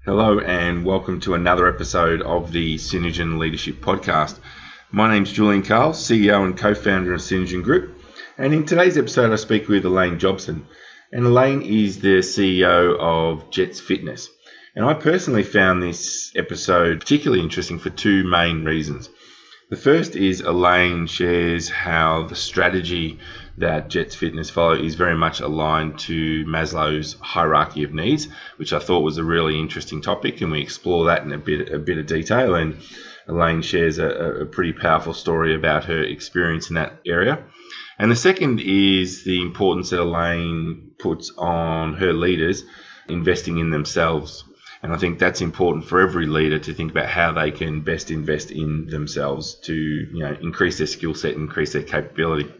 Hello and welcome to another episode of the Synergen Leadership Podcast. My name's Julian, CEO and co-founder of Synergen Group. And in today's episode, I speak with Elaine Jobson. And Elaine is the CEO of Jets Fitness. And I personally found this episode particularly interesting for two main reasons. The first is Elaine shares how the strategy that Jets Fitness follow is very much aligned to Maslow's hierarchy of needs, which I thought was a really interesting topic, and we explore that in a bit of detail. And Elaine shares a pretty powerful story about her experience in that area. And the second is the importance that Elaine puts on her leaders investing in themselves. And I think that's important for every leader to think about how they can best invest in themselves to, increase their skill set, increase their capability.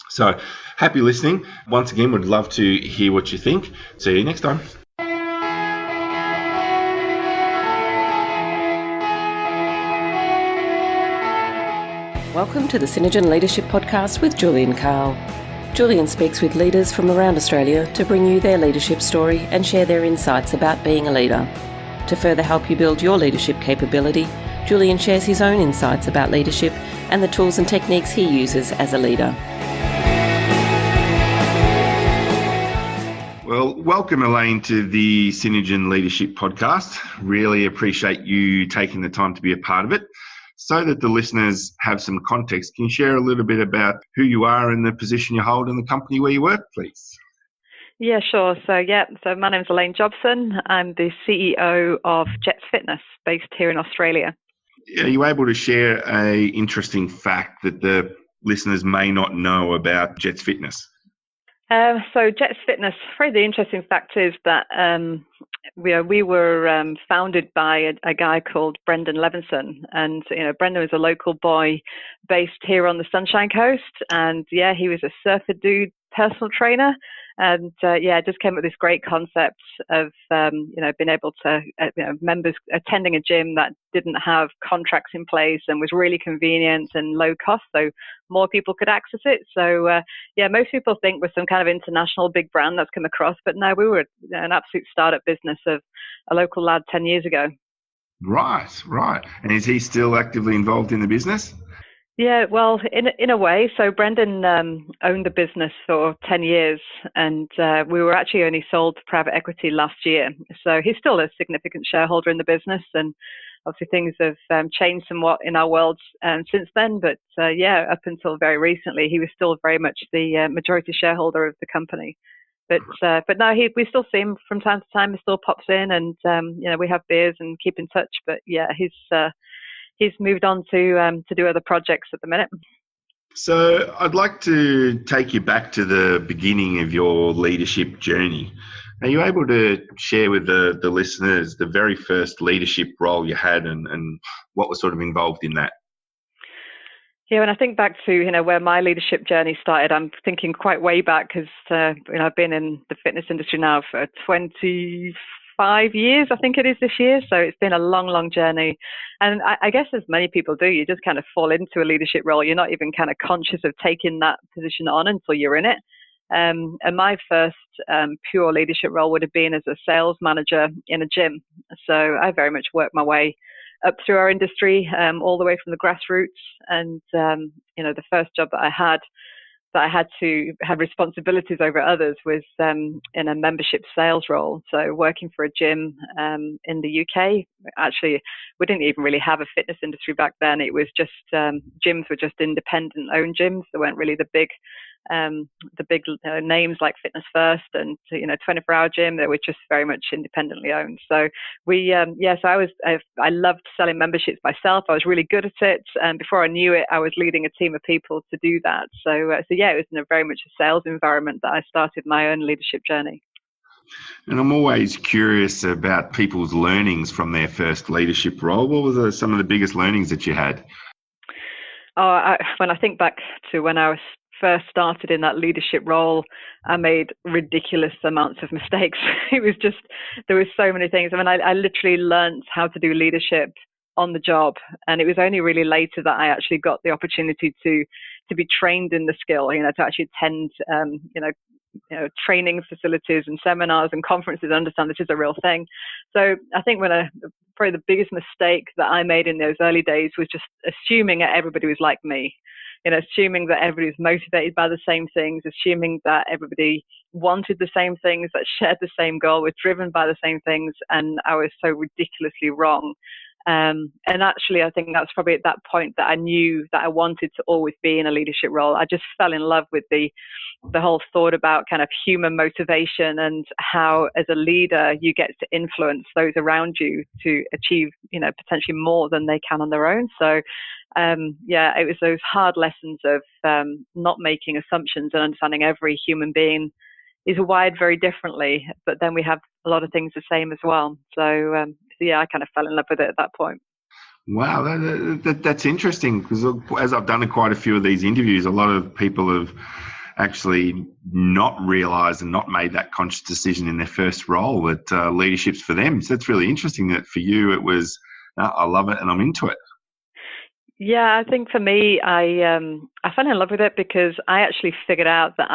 So happy listening. Once again, would love to hear what you think. See you next time. Welcome to the Synergen Leadership Podcast with Julian Carl. Julian speaks with leaders from around Australia to bring you their leadership story and share their insights about being a leader. To further help you build your leadership capability, Julian shares his own insights about leadership and the tools and techniques he uses as a leader. Well, welcome, Elaine, to the Synergen Leadership Podcast. Really appreciate you taking the time to be a part of it. So that the listeners have some context, can you share a little bit about who you are and the position you hold in the company where you work, please? Yeah, sure. So my name's Elaine Jobson. I'm the CEO of Jets Fitness, based here in Australia. Are you able to share an interesting fact that the listeners may not know about Jets Fitness? So Jets Fitness, probably the interesting fact is that we were founded by a guy called Brendan Levinson, and Brendan was a local boy based here on the Sunshine Coast, and he was a surfer dude, personal trainer. And just came up with this great concept of being able to members attending a gym that didn't have contracts in place and was really convenient and low cost, so more people could access it. So most people think we're some kind of international big brand that's come across, but no, we were an absolute startup business of a local lad 10 years ago. Right. And is he still actively involved in the business? Yeah, well, in a way. So Brendan owned the business for 10 years, and we were actually only sold to private equity last year. So he's still a significant shareholder in the business, and obviously things have changed somewhat in our world since then. But up until very recently, he was still very much the majority shareholder of the company. But now we still see him from time to time. He still pops in, and we have beers and keep in touch. But he's moved on to do other projects at the minute. So I'd like to take you back to the beginning of your leadership journey. Are you able to share with the listeners the very first leadership role you had and what was sort of involved in that? Yeah, when I think back to where my leadership journey started, I'm thinking quite way back because I've been in the fitness industry now for 25 years, I think it is this year. So it's been a long, long journey. And I guess as many people do, you just kind of fall into a leadership role. You're not even kind of conscious of taking that position on until you're in it. And my first pure leadership role would have been as a sales manager in a gym. So I very much worked my way up through our industry, all the way from the grassroots. And, the first job that I had to have responsibilities over others was in a membership sales role. So working for a gym in the UK. Actually, we didn't even really have a fitness industry back then. It was just gyms were just independent owned gyms. There weren't really the big names like Fitness First and 24-hour gym. They were just very much independently owned. So I loved selling memberships myself. I was really good at it, and before I knew it, I was leading a team of people to do that. So it was in a very much a sales environment that I started my own leadership journey. And I'm always curious about people's learnings from their first leadership role. What were some of the biggest learnings that you had? When I think back to when I was first started in that leadership role, I made ridiculous amounts of mistakes. It was just, there were so many things. I mean, I literally learned how to do leadership on the job, and it was only really later that I actually got the opportunity to be trained in the skill, to actually attend, training facilities and seminars and conferences and understand this is a real thing. So I think probably the biggest mistake that I made in those early days was just assuming that everybody was like me. Assuming that everybody was motivated by the same things, assuming that everybody wanted the same things, that shared the same goal, were driven by the same things, and I was so ridiculously wrong. And actually, I think that's probably at that point that I knew that I wanted to always be in a leadership role. I just fell in love with the whole thought about kind of human motivation and how, as a leader, you get to influence those around you to achieve, potentially more than they can on their own. So, it was those hard lessons of not making assumptions and understanding every human being is wired very differently, but then we have a lot of things the same as well. So I kind of fell in love with it at that point. Wow, that's interesting, because as I've done quite a few of these interviews, a lot of people have actually not realised and not made that conscious decision in their first role that leadership's for them. So it's really interesting that for you it was, I love it and I'm into it. Yeah, I think for me, I fell in love with it because I actually figured out that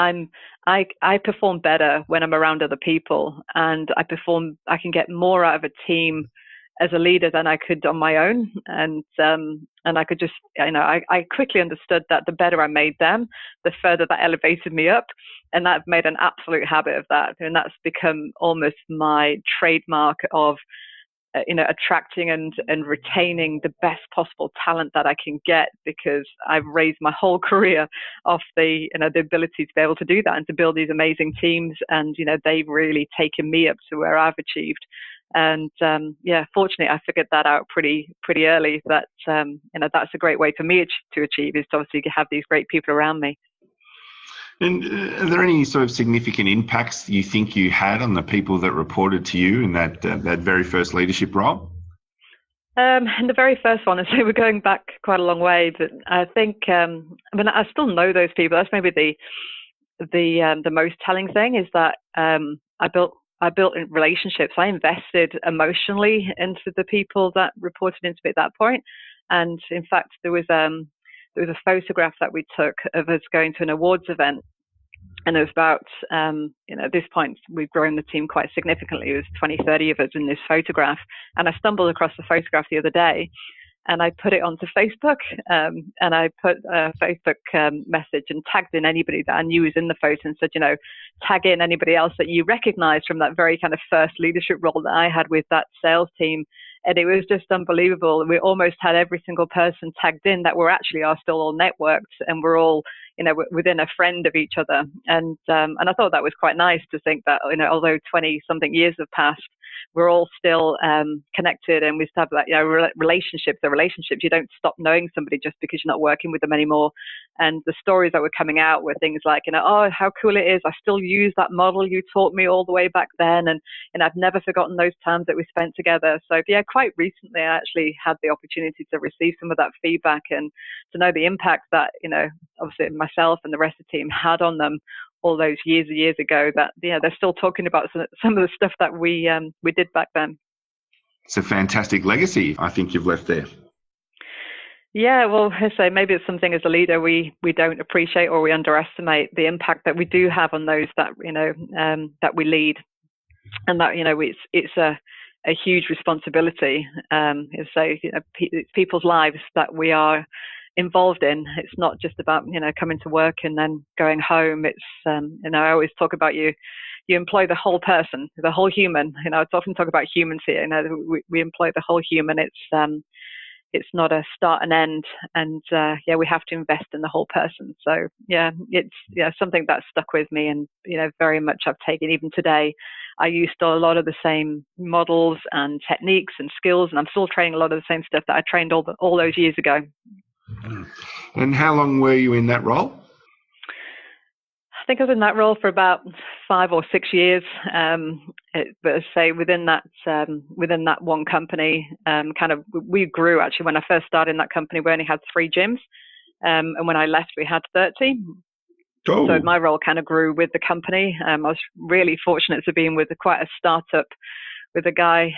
I perform better when I'm around other people, and I can get more out of a team as a leader than I could on my own. And I could just, I quickly understood that the better I made them, the further that elevated me up. And I've made an absolute habit of that. And that's become almost my trademark of, attracting and retaining the best possible talent that I can get, because I've raised my whole career off the ability to be able to do that and to build these amazing teams. And, they've really taken me up to where I've achieved. And, fortunately, I figured that out pretty early, that, that's a great way for me to achieve, is to obviously have these great people around me. And are there any sort of significant impacts you think you had on the people that reported to you in that very first leadership role? And the very first one, so we're going back quite a long way, but I think, I still know those people. That's maybe the most telling thing, is that I built in relationships. I invested emotionally into the people that reported into me at that point. And in fact, there was a photograph that we took of us going to an awards event. And it was about, at this point, we've grown the team quite significantly. It was 20, 30 of us in this photograph. And I stumbled across the photograph the other day, and I put it onto Facebook, and I put a Facebook message and tagged in anybody that I knew was in the photo, and said, tag in anybody else that you recognize from that very kind of first leadership role that I had with that sales team. And it was just unbelievable. We almost had every single person tagged in that are still all networked, and we're all, within a friend of each other. And I thought that was quite nice to think that, although 20 something years have passed, we're all still connected, and we still have that, relationships. The relationships, you don't stop knowing somebody just because you're not working with them anymore. And the stories that were coming out were things like, oh, how cool it is. I still use that model you taught me all the way back then. And I've never forgotten those times that we spent together. So quite recently, I actually had the opportunity to receive some of that feedback and to know the impact that, obviously myself and the rest of the team had on them all those years ago, that they're still talking about some of the stuff that we did back then. It's a fantastic legacy I think you've left there. Yeah, well, I say maybe it's something as a leader we don't appreciate, or we underestimate the impact that we do have on those that that we lead, and that it's a huge responsibility. It's people's lives that we are involved in. It's not just about coming to work and then going home. It's I always talk about you employ the whole person, the whole human. I often talk about humans here. We employ the whole human. It's not a start and end, and we have to invest in the whole person. So it's something that stuck with me, and very much I've taken even today. I used a lot of the same models and techniques and skills, and I'm still training a lot of the same stuff that I trained all those years ago. And how long were you in that role? I think I was in that role for about 5 or 6 years. But as I say, within that one company, we grew. Actually, when I first started in that company, we only had 3 gyms, and when I left, we had 30. Oh. So my role kind of grew with the company. I was really fortunate to be in with quite a startup, with a guy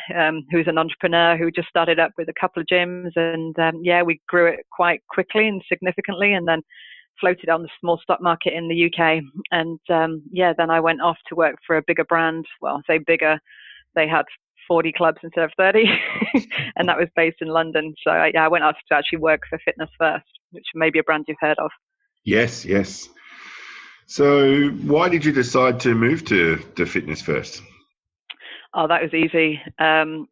who's an entrepreneur who just started up with a couple of gyms, and we grew it quite quickly and significantly. And then floated on the small stock market in the UK. And then I went off to work for a bigger brand. Well, I say bigger, they had 40 clubs instead of 30, and that was based in London. So I went off to actually work for Fitness First, which may be a brand you've heard of. Yes. So why did you decide to move to Fitness First? Oh, that was easy.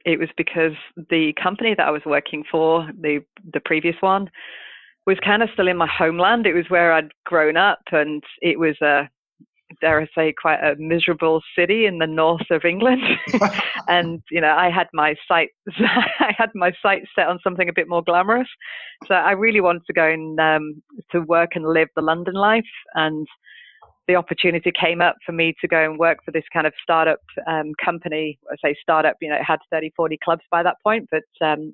It was because the company that I was working for, the previous one, was kind of still in my homeland. It was where I'd grown up, and it was dare I say, quite a miserable city in the north of England. And, I had my sights set on something a bit more glamorous. So I really wanted to go and to work and live the London life. And the opportunity came up for me to go and work for this kind of startup company. I say startup, it had 30, 40 clubs by that point, but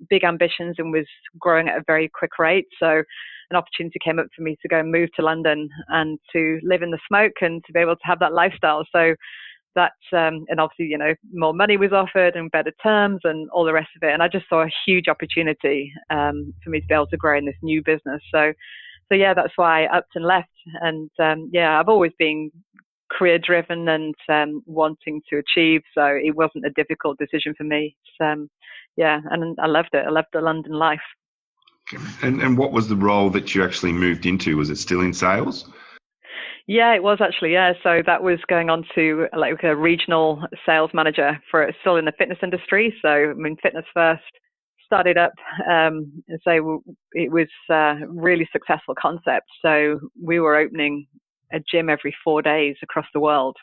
big ambitions and was growing at a very quick rate. So an opportunity came up for me to go and move to London and to live in the smoke and to be able to have that lifestyle. So that's, and obviously, more money was offered and better terms and all the rest of it. And I just saw a huge opportunity for me to be able to grow in this new business. So yeah, that's why I upped and left. And I've always been career driven and wanting to achieve. So it wasn't a difficult decision for me. And I loved it. I loved the London life. And what was the role that you actually moved into? Was it still in sales? Yeah, it was actually. Yeah. So that was going on to like a regional sales manager still in the fitness industry. So, Fitness First started up, and so it was a really successful concept. So we were opening a gym every 4 days across the world.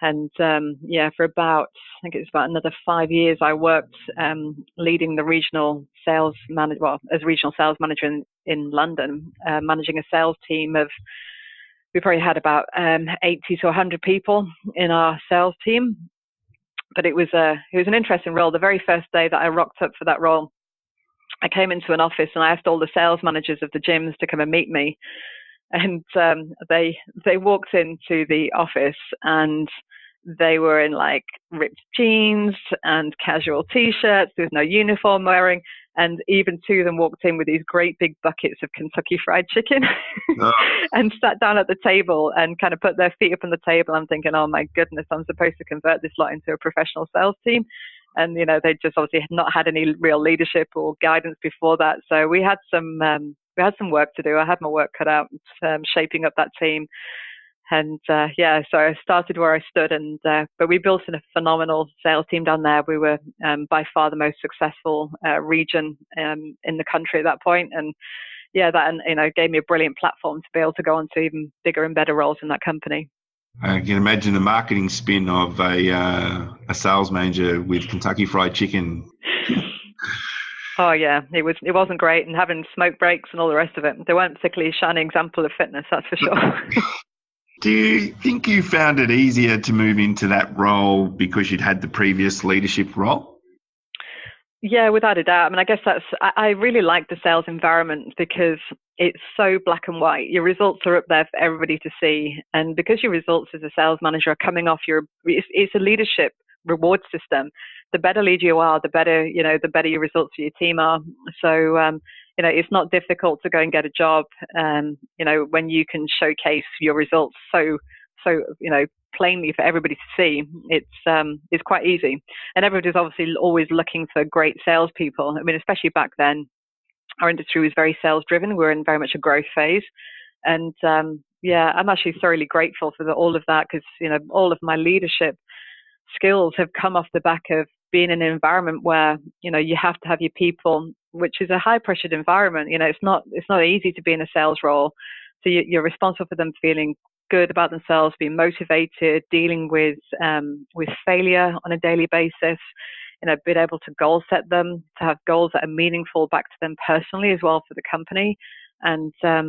And for about, I think it was about another 5 years, I worked leading the regional sales manager, as regional sales manager in London, managing a sales team of, we probably had about 80 to 100 people in our sales team. But it was an interesting role. The very first day that I rocked up for that role, I came into an office and I asked all the sales managers of the gyms to come and meet me. And they walked into the office and they were in like ripped jeans and casual t-shirts. There was no uniform wearing. And even two of them walked in with these great big buckets of Kentucky Fried Chicken and sat down at the table and kind of put their feet up on the table. I'm thinking, oh my goodness, I'm supposed to convert this lot into a professional sales team. And, they just obviously had not had any real leadership or guidance before that. So we had some work to do. I had my work cut out, shaping up that team. And so I started where I stood, but we built a phenomenal sales team down there. We were by far the most successful region in the country at that point. And that gave me a brilliant platform to be able to go on to even bigger and better roles in that company. I can imagine the marketing spin of a sales manager with Kentucky Fried Chicken. Oh yeah, it wasn't great, and having smoke breaks and all the rest of it. They weren't particularly a shining example of fitness, that's for sure. Do you think you found it easier to move into that role because you'd had the previous leadership role? Yeah, without a doubt. I guess I really like the sales environment because it's so black and white. Your results are up there for everybody to see. And because your results as a sales manager are coming off it's a leadership reward system. The better lead you are, the better your results for your team are. So, it's not difficult to go and get a job, when you can showcase your results so plainly for everybody to see. It's quite easy. And everybody's obviously always looking for great salespeople. Especially back then, our industry was very sales driven. We're in very much a growth phase. And, I'm actually thoroughly grateful for all of that because, all of my leadership skills have come off the back of being in an environment where, you have to have your people, which is a high pressured environment. It's not easy to be in a sales role. So you're responsible for them feeling good about themselves, being motivated, dealing with failure on a daily basis, being able to goal set them, to have goals that are meaningful back to them personally as well for the company. And I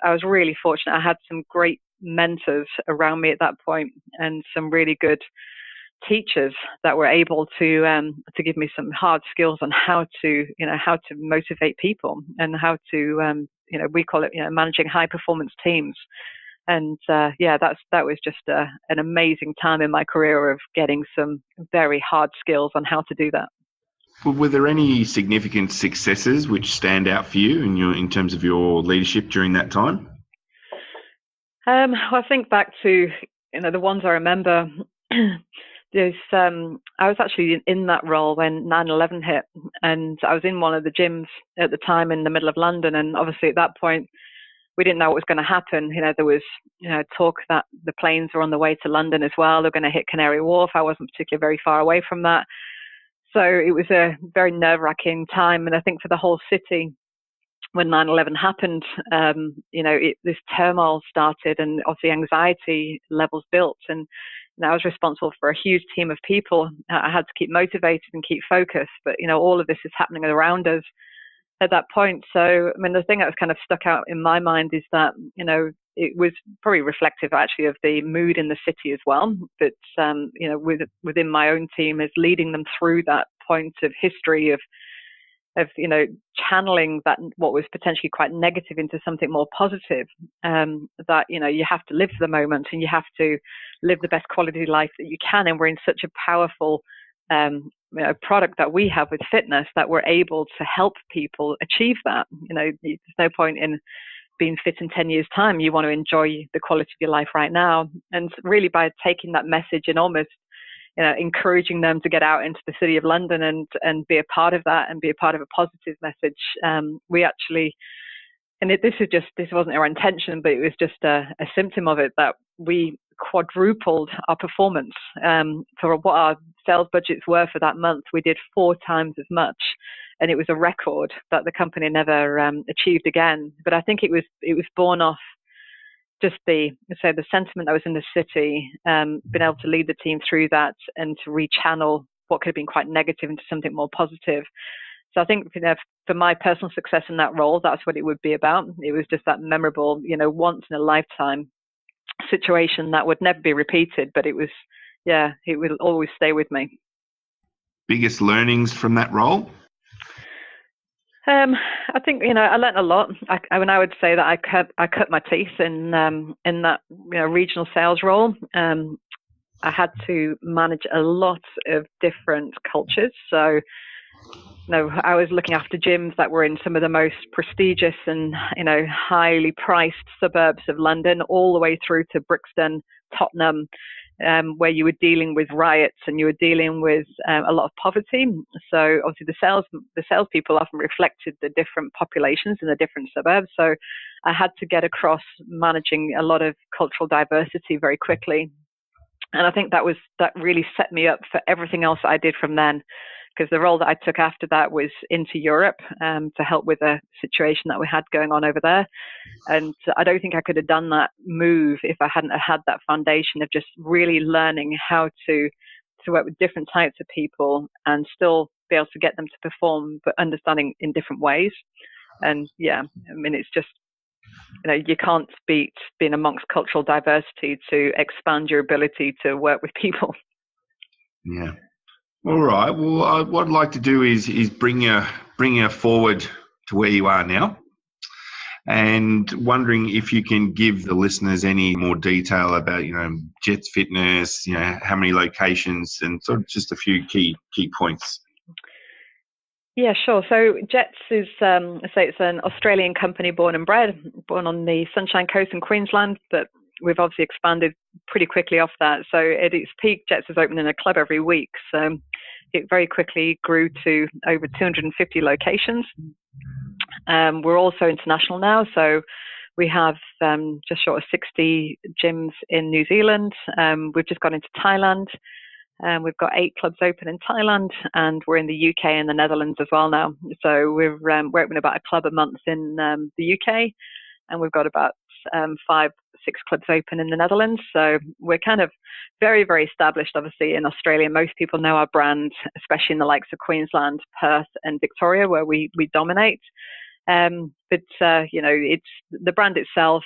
was really fortunate. I had some great mentors around me at that point and some really good teachers that were able to give me some hard skills on how to motivate people and how to we call it managing high performance teams. And that was just an amazing time in my career of getting some very hard skills on how to do that. Were there any significant successes which stand out for you in terms of your leadership during that time? Well, I think back to, the ones I remember. I was actually in that role when 9/11 hit, and I was in one of the gyms at the time in the middle of London. And obviously at that point, we didn't know what was going to happen. There was, talk that the planes were on the way to London as well. They're going to hit Canary Wharf. I wasn't particularly very far away from that. So it was a very nerve-wracking time. And I think for the whole city, when 9/11 happened, this turmoil started, and obviously anxiety levels built. And I was responsible for a huge team of people. I had to keep motivated and keep focused. But, all of this is happening around us at that point. So, the thing that was kind of stuck out in my mind is that, it was probably reflective actually of the mood in the city as well. But, within my own team is leading them through that point of history of channeling that what was potentially quite negative into something more positive, that, you have to live for the moment and you have to live the best quality life that you can. And we're in such a powerful product that we have with fitness that we're able to help people achieve that. There's no point in being fit in 10 years' time. You want to enjoy the quality of your life right now. And really by taking that message and almost encouraging them to get out into the city of London and be a part of that and be a part of a positive message. We actually, and this wasn't our intention, but it was just a symptom of it, that we quadrupled our performance for what our sales budgets were for that month. We did 4 times as much, and it was a record that the company never achieved again. But I think it was born off just the sentiment that was in the city, being able to lead the team through that and to rechannel what could have been quite negative into something more positive. So I think, for my personal success in that role, that's what it would be about. It was just that memorable, once in a lifetime situation that would never be repeated, but it will always stay with me. Biggest learnings from that role? I think, I learned a lot. I would say that I cut my teeth in that regional sales role. I had to manage a lot of different cultures. So, I was looking after gyms that were in some of the most prestigious and, highly priced suburbs of London, all the way through to Brixton, Tottenham, where you were dealing with riots and you were dealing with a lot of poverty. So obviously the salespeople often reflected the different populations in the different suburbs. So I had to get across managing a lot of cultural diversity very quickly. And I think that really set me up for everything else I did from then, because the role that I took after that was into Europe to help with a situation that we had going on over there. And I don't think I could have done that move if I hadn't had that foundation of just really learning how to work with different types of people and still be able to get them to perform, but understanding in different ways. And it's just, you can't beat being amongst cultural diversity to expand your ability to work with people. Yeah. All right. Well, what I'd like to do is bring you forward to where you are now, and wondering if you can give the listeners any more detail about, Jets Fitness, how many locations, and sort of just a few key points. Yeah, sure. So Jets is, it's an Australian company born and bred, born on the Sunshine Coast in Queensland, but we've obviously expanded pretty quickly off that. So at its peak, Jets was opening a club every week. So it very quickly grew to over 250 locations. We're also international now. So we have just short of 60 gyms in New Zealand. We've just gone into Thailand. We've got 8 clubs open in Thailand, and we're in the UK and the Netherlands as well now. So we're opening about a club a month in the UK, and we've got about 5-6 clubs open in the Netherlands. So we're kind of very, very established, obviously, in Australia. Most people know our brand, especially in the likes of Queensland, Perth and Victoria, where we dominate. But it's the brand itself,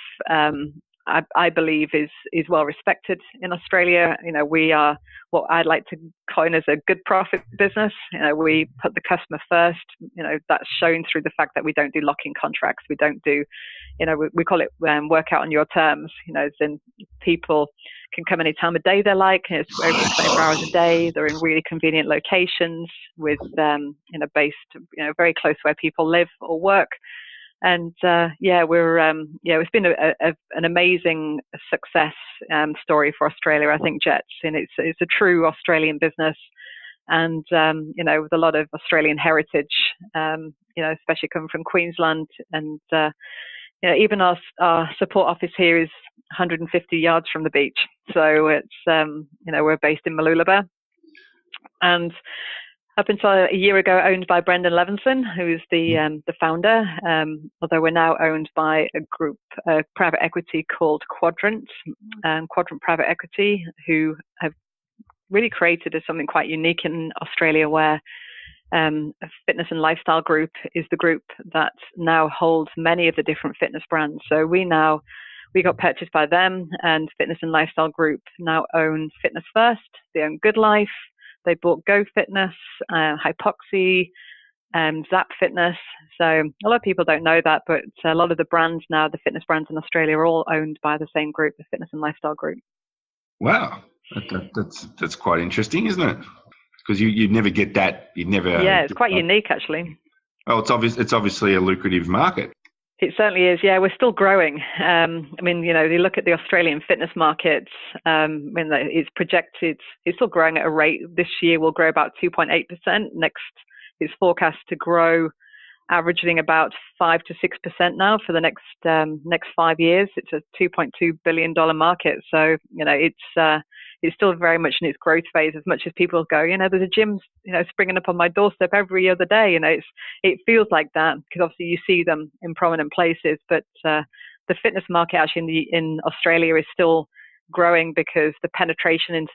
I believe is well respected in Australia. We are what I'd like to coin as a good profit business. We put the customer first. That's shown through the fact that we don't do lock-in contracts. We don't do, we call it work out on your terms. As in people can come any time of day they like. It's over 24 hours a day. They're in really convenient locations with based very close where people live or work. And it's been an amazing success story for Australia. I think Jets, and it's a true Australian business, and with a lot of Australian heritage. Especially coming from Queensland, and even our support office here is 150 yards from the beach. So it's we're based in Mooloolaba, and up until a year ago, owned by Brendan Levinson, who is the founder. Although we're now owned by a group, private equity called Quadrant Private Equity, who have really created something quite unique in Australia, where a fitness and lifestyle group is the group that now holds many of the different fitness brands. So we got purchased by them, and Fitness and Lifestyle Group now own Fitness First. They own Good Life. They bought Go Fitness, Hypoxia, Zap Fitness. So a lot of people don't know that, but a lot of the brands now, the fitness brands in Australia, are all owned by the same group, the Fitness and Lifestyle Group. Wow, that's quite interesting, isn't it? Because you'd never get that. Yeah, it's quite unique, actually. Oh, it's obviously a lucrative market. It certainly is. Yeah, we're still growing. You look at the Australian fitness market. It's projected, it's still growing at a rate. This year will grow about 2.8%. Next, it's forecast to grow, averaging about 5 to 6% now for the next 5 years. It's a $2.2 billion market. So it's still very much in its growth phase. As much as people go, there's a gym, springing up on my doorstep every other day. It feels like that, because obviously you see them in prominent places. But the fitness market actually in Australia is still growing, because the penetration into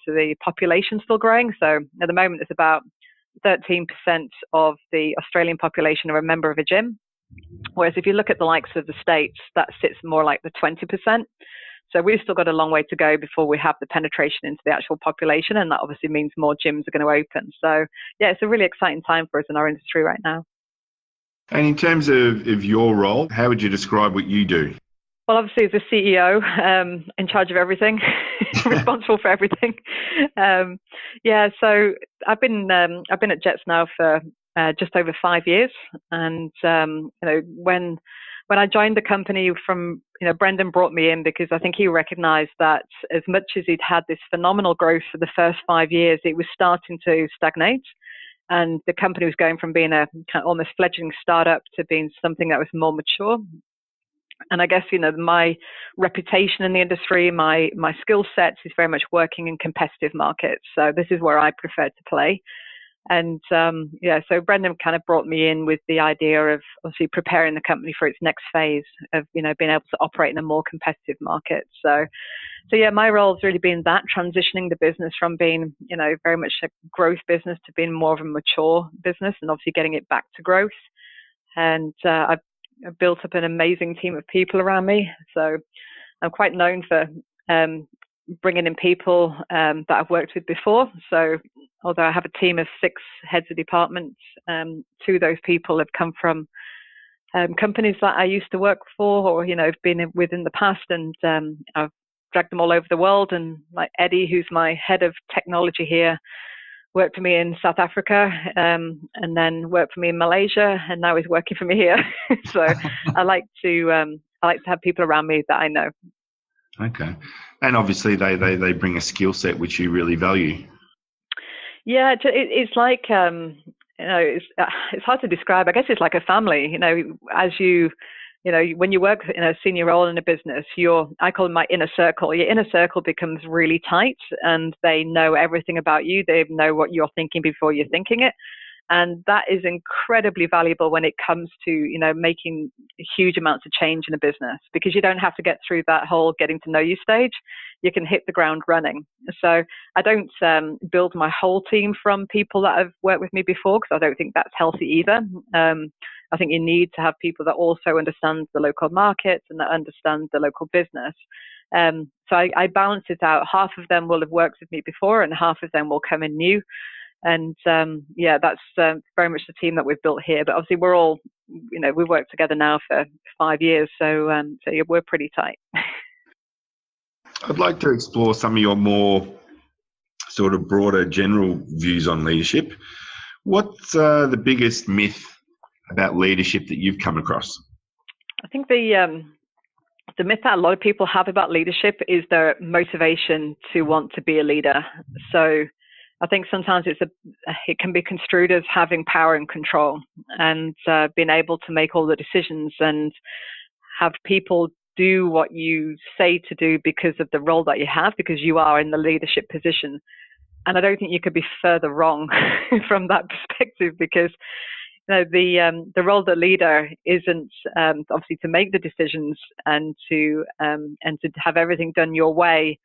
the population is still growing. So at the moment, it's about 13% of the Australian population are a member of a gym. Whereas if you look at the likes of the States, that sits more like the 20%. So we've still got a long way to go before we have the penetration into the actual population. And that obviously means more gyms are going to open. So yeah, it's a really exciting time for us in our industry right now. And in terms of your role, how would you describe what you do? Well, obviously, as a CEO, in charge of everything, responsible for everything. So I've been at Jets now for just over 5 years, and when I joined the company Brendan brought me in because I think he recognized that as much as he'd had this phenomenal growth for the first 5 years, it was starting to stagnate. And the company was going from being a kind of almost fledgling startup to being something that was more mature. And I guess, my reputation in the industry, my skill sets is very much working in competitive markets. So this is where I prefer to play. And so Brendan kind of brought me in with the idea of obviously preparing the company for its next phase of, being able to operate in a more competitive market. So my role has really been that, transitioning the business from being, very much a growth business to being more of a mature business, and obviously getting it back to growth. And I've built up an amazing team of people around me. So I'm quite known for bringing in people that I've worked with before. So although I have a team of 6 heads of departments, 2 of those people have come from companies that I used to work for, or have been with in the past, and I've dragged them all over the world. And like Eddie, who's my head of technology here, worked for me in South Africa, and then worked for me in Malaysia, and now he's working for me here. So I like to have people around me that I know. Okay, and obviously they bring a skill set which you really value. Yeah, it's like it's hard to describe. I guess it's like a family. As when you work in a senior role in a business, I call it my inner circle. Your inner circle becomes really tight, and they know everything about you. They know what you're thinking before you're thinking it. And that is incredibly valuable when it comes to, making huge amounts of change in a business, because you don't have to get through that whole getting to know you stage. You can hit the ground running. So I don't build my whole team from people that have worked with me before, because I don't think that's healthy either. I think you need to have people that also understand the local market and that understand the local business. So I balance it out. Half of them will have worked with me before, and half of them will come in new. And that's very much the team that we've built here. But obviously, we're all, we've worked together now for 5 years, so we're pretty tight. I'd like to explore some of your more sort of broader general views on leadership. What's the biggest myth about leadership that you've come across? I think the myth that a lot of people have about leadership is their motivation to want to be a leader. So I think sometimes it can be construed as having power and control, and being able to make all the decisions and have people do what you say to do because of the role that you have, because you are in the leadership position. And I don't think you could be further wrong from that perspective, because the role of the leader isn't obviously to make the decisions and to have everything done your way.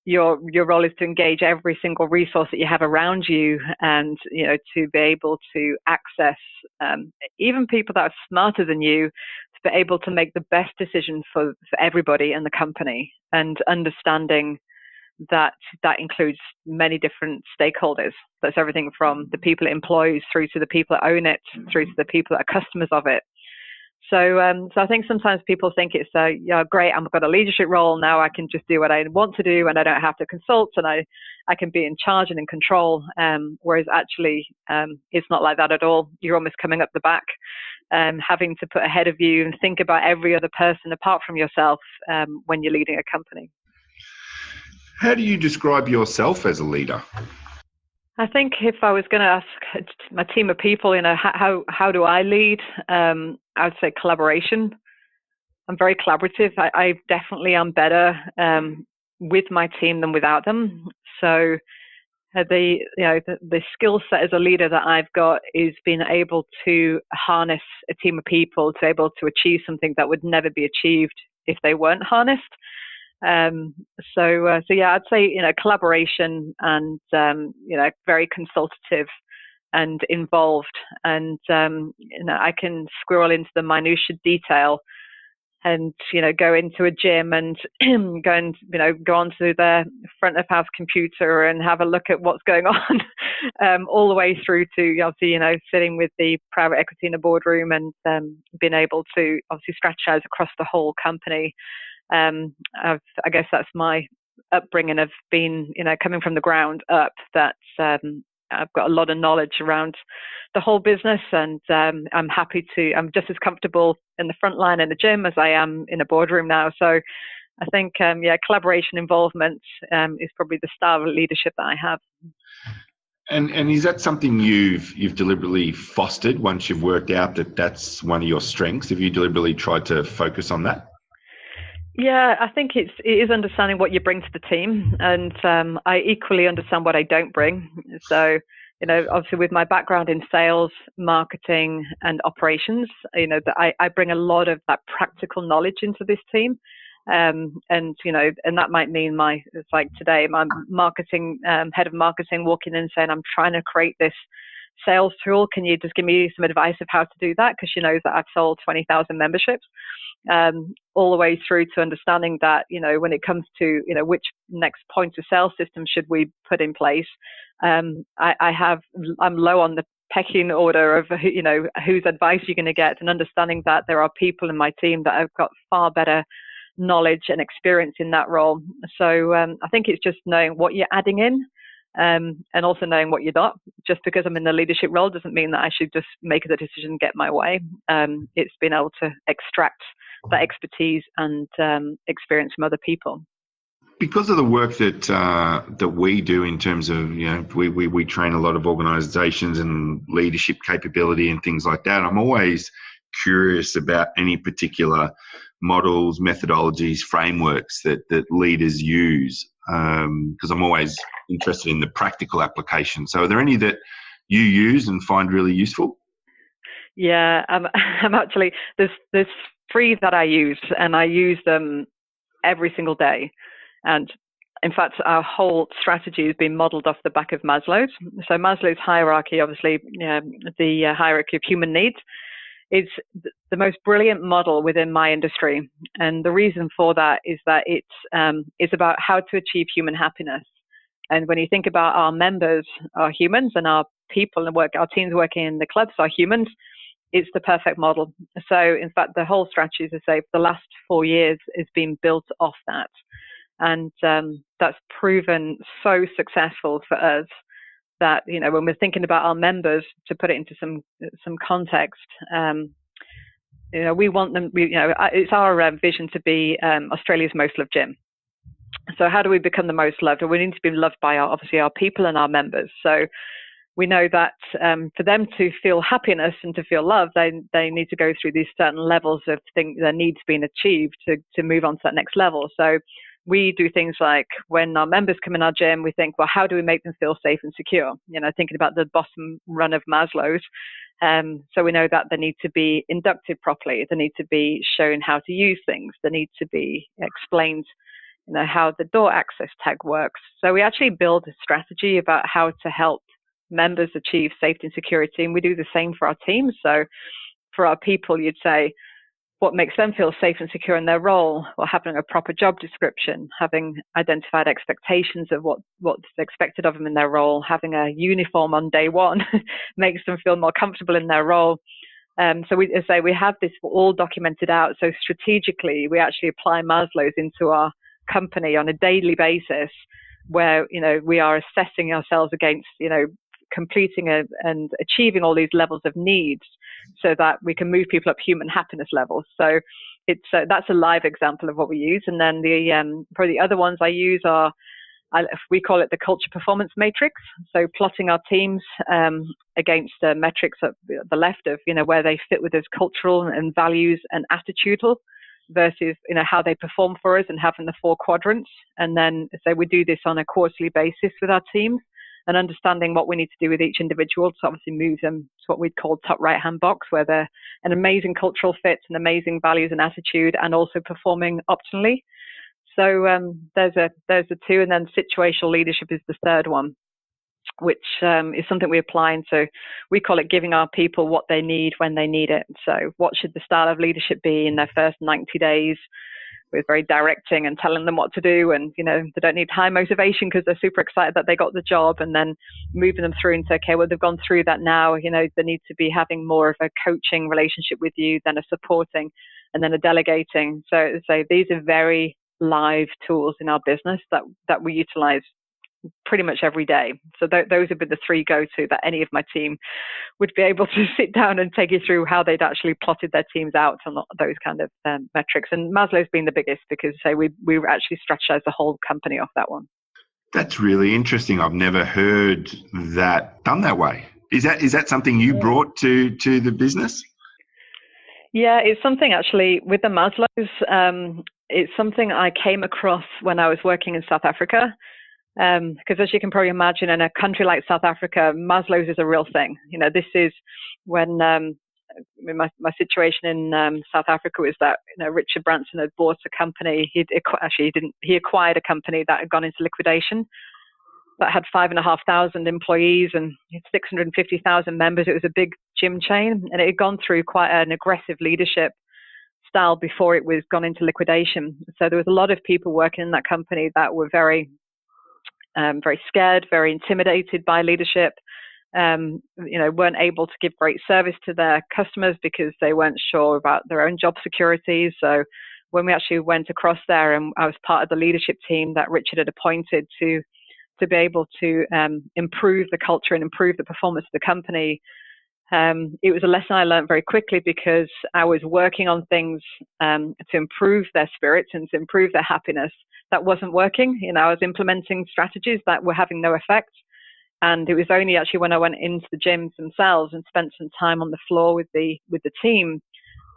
Your role is to engage every single resource that you have around you, and to be able to access even people that are smarter than you, to be able to make the best decision for everybody in the company, and understanding that includes many different stakeholders. That's everything from the people it employs through to the people that own it, through to the people that are customers of it. So I think sometimes people think it's great, I've got a leadership role, now I can just do what I want to do and I don't have to consult, and I can be in charge and in control, whereas actually it's not like that at all. You're almost coming up the back, having to put ahead of you and think about every other person apart from yourself when you're leading a company. How do you describe yourself as a leader? I think if I was going to ask my team of people, how do I lead? I would say collaboration. I'm very collaborative. I definitely am better with my team than without them. So the skill set as a leader that I've got is being able to harness a team of people to be able to achieve something that would never be achieved if they weren't harnessed. So I'd say, collaboration and, very consultative and involved, and, I can squirrel into the minutiae detail and, go into a gym and go onto the front of house computer and have a look at what's going on, all the way through to, obviously, sitting with the private equity in a boardroom and, being able to obviously strategize across the whole company. I guess that's my upbringing of being, coming from the ground up, that I've got a lot of knowledge around the whole business, and I'm just as comfortable in the front line in the gym as I am in a boardroom now. So I think, collaboration, involvement is probably the style of leadership that I have. And is that something you've deliberately fostered once you've worked out that that's one of your strengths? Have you deliberately tried to focus on that? Yeah, I think it is understanding what you bring to the team, and I equally understand what I don't bring. So, obviously with my background in sales, marketing, and operations, that I bring a lot of that practical knowledge into this team, and that might mean it's like today, my marketing head of marketing walking in and saying, I'm trying to create this sales tool. Can you just give me some advice of how to do that? Because she knows that I've sold 20,000 memberships. All the way through to understanding that, when it comes to, which next point of sale system should we put in place, I'm low on the pecking order of, whose advice you're going to get, and understanding that there are people in my team that have got far better knowledge and experience in that role. So I think it's just knowing what you're adding in, and also knowing what you're not. Just because I'm in the leadership role doesn't mean that I should just make the decision and get my way. It's being able to extract that expertise and experience from other people. Because of the work that we do in terms of, we train a lot of organisations and leadership capability and things like that, I'm always curious about any particular models, methodologies, frameworks that leaders use, because I'm always interested in the practical application. So are there any that you use and find really useful? Yeah, I'm actually, there's 3 that I use, and I use them every single day. And in fact, our whole strategy has been modeled off the back of Maslow's. So Maslow's hierarchy, obviously, the hierarchy of human needs, is the most brilliant model within my industry. And the reason for that is that it's about how to achieve human happiness. And when you think about our members are humans, and our people and our teams working in the clubs are humans, it's the perfect model. So in fact, the whole strategy, as I say, for the last 4 years has been built off that. And that's proven so successful for us that, when we're thinking about our members, to put it into some context, we want them, it's our vision to be Australia's most loved gym. So how do we become the most loved? Well, we need to be loved by obviously our people and our members. So we know that for them to feel happiness and to feel love, they need to go through these certain levels of their needs being achieved to move on to that next level. So we do things like when our members come in our gym, we think, well, how do we make them feel safe and secure? Thinking about the bottom run of Maslow's. So we know that they need to be inducted properly. They need to be shown how to use things. They need to be explained, how the door access tag works. So we actually build a strategy about how to help members achieve safety and security, and we do the same for our teams. So for our people, you'd say, what makes them feel safe and secure in their role? Well, having a proper job description, having identified expectations of what's expected of them in their role, having a uniform on day one makes them feel more comfortable in their role. So we have this all documented out. So strategically, we actually apply Maslow's into our company on a daily basis, where we are assessing ourselves against completing and achieving all these levels of needs, so that we can move people up human happiness levels. So it's that's a live example of what we use. And then probably the other ones I use are, we call it the culture performance matrix. So plotting our teams against metrics at the left of where they fit with us cultural and values and attitudinal, versus how they perform for us, and having the 4 quadrants. And then so we do this on a quarterly basis with our teams, and understanding what we need to do with each individual to obviously move them to what we'd call top right-hand box, where they're an amazing cultural fit and amazing values and attitude, and also performing optimally. So there's the 2, and then situational leadership is the third one, which is something we apply. And so we call it giving our people what they need when they need it. So what should the style of leadership be in their first 90 days? We're very directing and telling them what to do, and they don't need high motivation because they're super excited that they got the job, and then moving them through and say, okay, well, they've gone through that now, they need to be having more of a coaching relationship with you than a supporting, and then a delegating. So these are very live tools in our business that we utilize pretty much every day. So those would be the 3 go-to that any of my team would be able to sit down and take you through how they'd actually plotted their teams out on those kind of metrics. And Maslow's been the biggest, because we actually strategize the whole company off that one. That's really interesting. I've never heard that done that way. Is that something you brought to the business? Yeah, it's something actually with the Maslow's. It's something I came across when I was working in South Africa. Because as you can probably imagine, in a country like South Africa, Maslow's is a real thing. This is when my situation in South Africa was that Richard Branson had bought a company. He acquired a company that had gone into liquidation, that had 5,500 employees and 650,000 members. It was a big gym chain, and it had gone through quite an aggressive leadership style before it was gone into liquidation. So there was a lot of people working in that company that were very scared, very intimidated by leadership, weren't able to give great service to their customers because they weren't sure about their own job security. So when we actually went across there, and I was part of the leadership team that Richard had appointed to be able to improve the culture and improve the performance of the company, it was a lesson I learned very quickly, because I was working on things to improve their spirits and to improve their happiness. That wasn't working. I was implementing strategies that were having no effect. And it was only actually when I went into the gyms themselves and spent some time on the floor with the team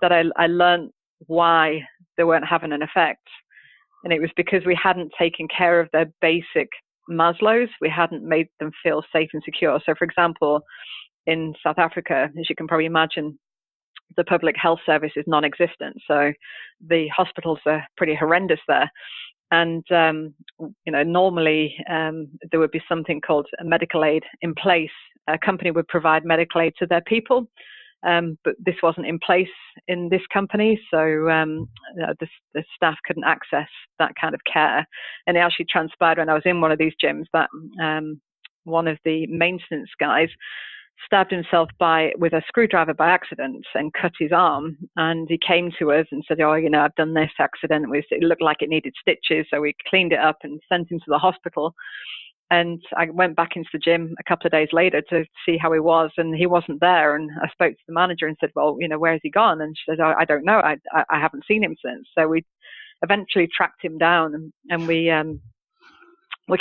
that I learned why they weren't having an effect. And it was because we hadn't taken care of their basic Maslow's. We hadn't made them feel safe and secure. So, for example, in South Africa, as you can probably imagine, the public health service is non-existent. So the hospitals are pretty horrendous there. And, normally there would be something called a medical aid in place. A company would provide medical aid to their people, but this wasn't in place in this company. So the staff couldn't access that kind of care. And it actually transpired when I was in one of these gyms that one of the maintenance guys stabbed himself with a screwdriver by accident and cut his arm. And he came to us and said, I've done this accident. It looked like it needed stitches. So we cleaned it up and sent him to the hospital. And I went back into the gym a couple of days later to see how he was, and he wasn't there. And I spoke to the manager and said, well, where's he gone? And she said, I don't know. I haven't seen him since. So we eventually tracked him down, and we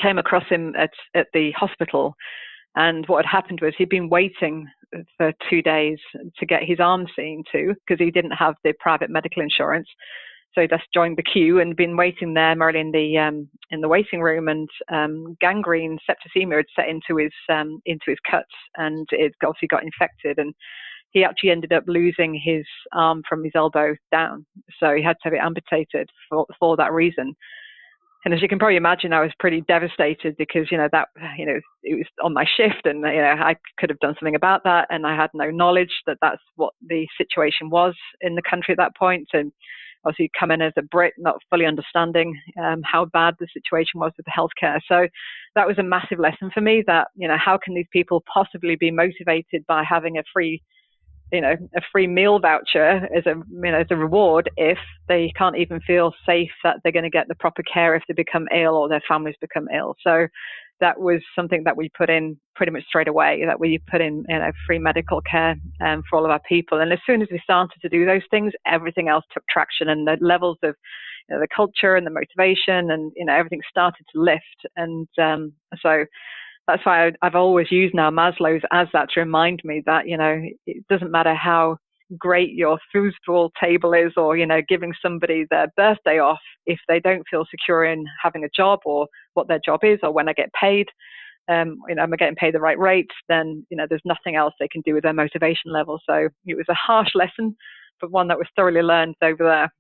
came across him at the hospital. And what had happened was he'd been waiting for 2 days to get his arm seen to, because he didn't have the private medical insurance. So he just joined the queue and been waiting there, merely in the waiting room. And gangrene septicemia had set into his cuts, and it obviously got infected. And he actually ended up losing his arm from his elbow down. So he had to have it amputated for that reason. And as you can probably imagine, I was pretty devastated because, it was on my shift, and, I could have done something about that. And I had no knowledge that that's what the situation was in the country at that point. And obviously come in as a Brit, not fully understanding how bad the situation was with the healthcare. So that was a massive lesson for me that, how can these people possibly be motivated by having a free meal voucher as a reward if they can't even feel safe that they're going to get the proper care if they become ill or their families become ill. So that was something that we put in pretty much straight away, that we put in free medical care for all of our people. And as soon as we started to do those things, everything else took traction, and the levels of the culture and the motivation and everything started to lift. And so that's why I've always used now Maslow's as that to remind me that, it doesn't matter how great your foosball table is, or, giving somebody their birthday off, if they don't feel secure in having a job or what their job is, or when I get paid, am I getting paid the right rate, then, there's nothing else they can do with their motivation level. So it was a harsh lesson, but one that was thoroughly learned over there.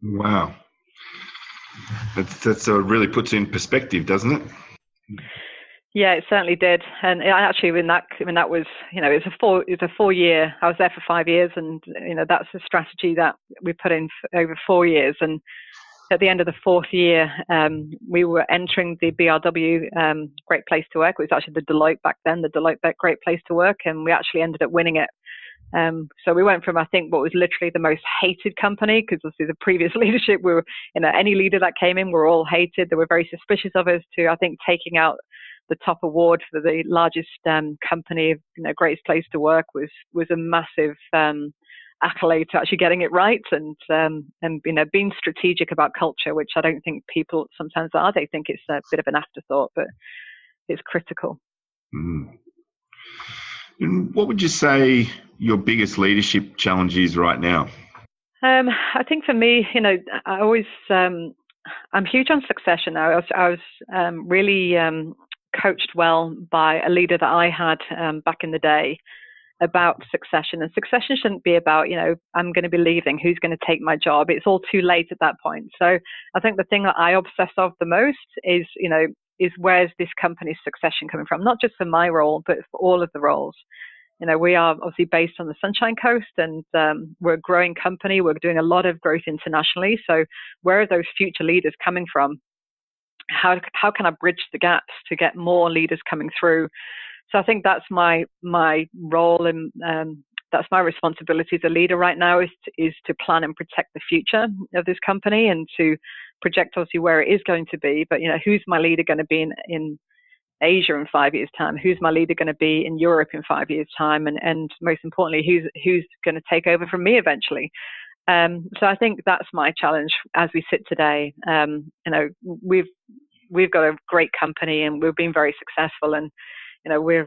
Wow. That's really puts it in perspective, doesn't it? Yeah, it certainly did. And actually, when that was, it was a 4 year. I was there for 5 years, and that's a strategy that we put in for over 4 years. And at the end of the 4th year, we were entering the BRW Great Place to Work. It was actually the Deloitte back then, the Deloitte Great Place to Work, and we actually ended up winning it. So we went from, I think, what was literally the most hated company, because obviously the previous leadership, we were, any leader that came in were all hated. They were very suspicious of us, to, I think, taking out the top award for the largest company, greatest place to work was a massive accolade to actually getting it right, and being strategic about culture, which I don't think people sometimes are. They think it's a bit of an afterthought, but it's critical. Mm. And what would you say your biggest leadership challenge is right now? I think for me, I always I'm huge on succession now. I was really coached well by a leader that I had back in the day about succession. And succession shouldn't be about, I'm going to be leaving, who's going to take my job? It's all too late at that point. So I think the thing that I obsess of the most is where's this company's succession coming from? Not just for my role, but for all of the roles. We are obviously based on the Sunshine Coast, and we're a growing company. We're doing a lot of growth internationally. So where are those future leaders coming from? How can I bridge the gaps to get more leaders coming through? So I think that's my role, and that's my responsibility as a leader right now, is to plan and protect the future of this company, and to project obviously where it is going to be. But who's my leader going to be in Asia in 5 years' time? Who's my leader going to be in Europe in 5 years' time? And most importantly, who's going to take over from me eventually? So I think that's my challenge as we sit today. We've got a great company, and we've been very successful, and we've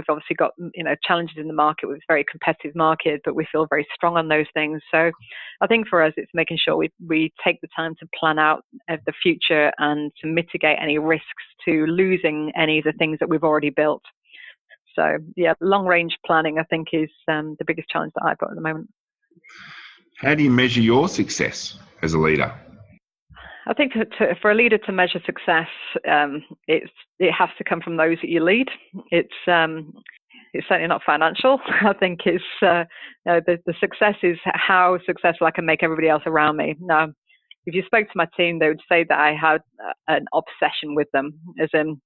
obviously got challenges in the market. It's a very competitive market, but we feel very strong on those things. So I think for us, it's making sure we take the time to plan out the future and to mitigate any risks to losing any of the things that we've already built. So yeah, long range planning, I think, is the biggest challenge that I've got at the moment. How do you measure your success as a leader? I think for a leader to measure success, it has to come from those that you lead. It's certainly not financial. I think it's the success is how successful I can make everybody else around me. Now, if you spoke to my team, they would say that I had an obsession with them, as in,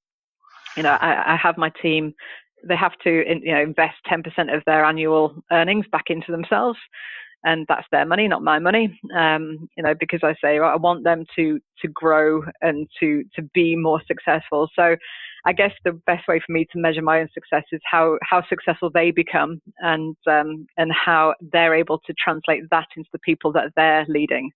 I have my team. They have to invest 10% of their annual earnings back into themselves. and that's their money, not my money. Because I say I want them to grow and to be more successful. So I guess the best way for me to measure my own success is how successful they become, and how they're able to translate that into the people that they're leading.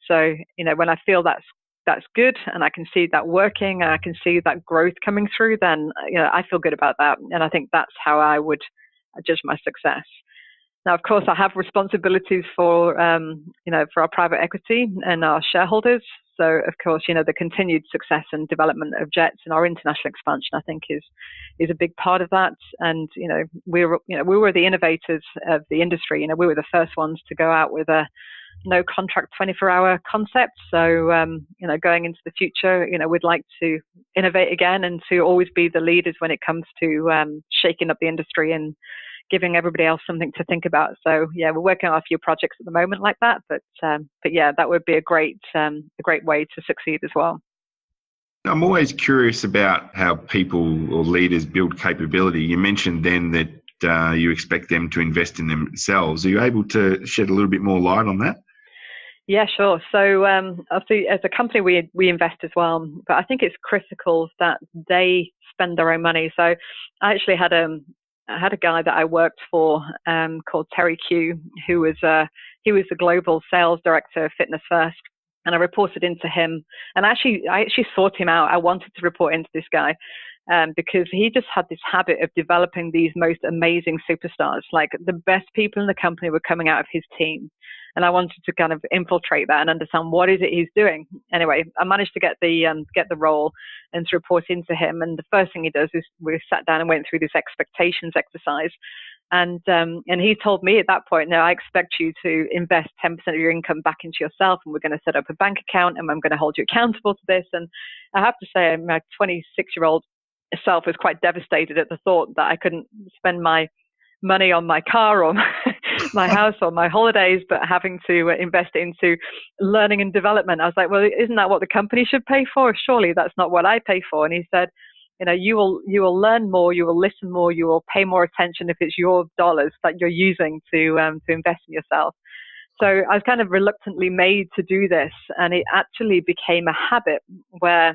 So when I feel that's good, and I can see that working, and I can see that growth coming through, then I feel good about that, and I think that's how I would judge my success. Now, of course, I have responsibilities for our private equity and our shareholders. So, of course, the continued success and development of JETS and our international expansion, I think, is a big part of that. And we were the innovators of the industry. We were the first ones to go out with a no contract 24-hour concept. So, going into the future, we'd like to innovate again and to always be the leaders when it comes to shaking up the industry and giving everybody else something to think about. So yeah, we're working on a few projects at the moment like that, but yeah, that would be a great way to succeed as well. I'm always curious about how people or leaders build capability. You mentioned then that you expect them to invest in themselves. Are you able to shed a little bit more light on that? Yeah, sure. So obviously, as a company, we invest as well, but I think it's critical that they spend their own money. So I actually had a guy that I worked for called Terry Q, who was he was the global sales director of Fitness First, and I reported into him. And I actually sought him out. I wanted to report into this guy because he just had this habit of developing these most amazing superstars. Like the best people in the company were coming out of his team. And I wanted to kind of infiltrate that and understand what is it he's doing. Anyway, I managed to get the role and to report into him. And the first thing he does is we sat down and went through this expectations exercise. And he told me at that point, no, I expect you to invest 10% of your income back into yourself, and we're going to set up a bank account, and I'm going to hold you accountable to this. And I have to say, my 26-year-old self was quite devastated at the thought that I couldn't spend my money on my car or my house or my holidays, but having to invest into learning and development. I was like, well, isn't that what the company should pay for? Surely that's not what I pay for. And he said, you will learn more, you will listen more, you will pay more attention if it's your dollars that you're using to invest in yourself. So I was kind of reluctantly made to do this, and it actually became a habit where,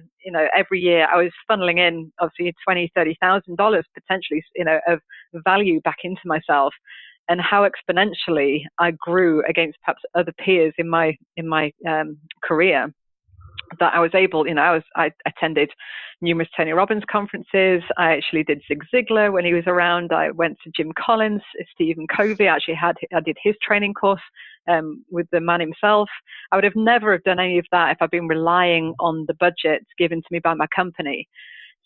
every year I was funneling in obviously $20,000-$30,000 potentially, of value back into myself, and how exponentially I grew against perhaps other peers in my career. That I was able, I attended numerous Tony Robbins conferences. I actually did Zig Ziglar when he was around. I went to Jim Collins, Stephen Covey. I did his training course with the man himself. I would have never have done any of that if I'd been relying on the budget given to me by my company.